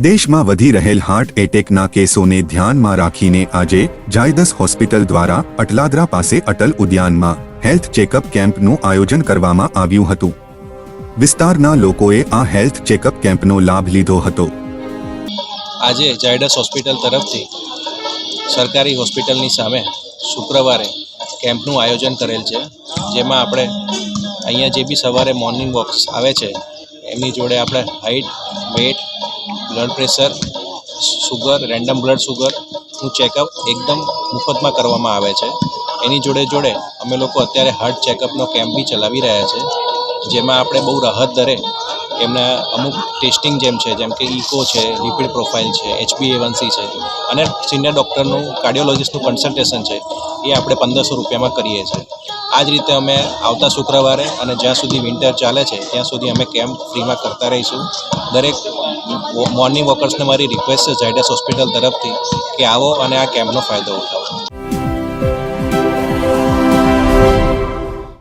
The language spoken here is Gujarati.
દેશમાં વધી રહેલ હાર્ટ એટેકના કેસોને ધ્યાનમાં રાખીને આજે ઝાયડસ હોસ્પિટલ દ્વારા અટલાદરા પાસે અટલ ઉદ્યાનમાં હેલ્થ ચેકઅપ કેમ્પનું આયોજન કરવામાં આવ્યું હતું। વિસ્તારના લોકોએ આ હેલ્થ ચેકઅપ કેમ્પનો લાભ લીધો હતો। આજે ઝાયડસ હોસ્પિટલ તરફથી સરકારી હોસ્પિટલની સામે શુક્રવારે કેમ્પનું આયોજન કરેલ છે, જેમાં આપણે અહીંયા જે બી સવારે મોર્નિંગ વોક્સ આવે છે એમની જોડે આપણે height, weight, blood pressure, sugar, random blood સુગરનું ચેકઅપ એકદમ મુફતમાં કરવામાં આવે છે। એની જોડે જોડે અમે લોકો અત્યારે હાર્ટ ચેકઅપનો કેમ્પ બી ચલાવી રહ્યા છે, જેમાં આપણે બહુ રાહત દરે એમના અમુક ટેસ્ટિંગ જેમ કે ઇકો છે, લિપિડ પ્રોફાઇલ છે, HbA1c છે અને સિનિયર ડૉક્ટરનું કાર્ડિયોલોજિસ્ટનું કન્સલ્ટેશન છે એ આપણે 1500 રૂપિયામાં કરીએ છીએ। આ જ રીતે અમે આવતા શુક્રવારે અને જ્યાં સુધી વિન્ટર ચાલે છે ત્યાં સુધી અમે કેમ્પ ફ્રીમાં કરતા રહીશું। દરેક મોર્નિંગ વોકર્સને મારી રિક્વેસ્ટ છે ઝાયડસ હોસ્પિટલ તરફથી કે આવો અને આ કેમ્પનો ફાયદો ઉઠાવો।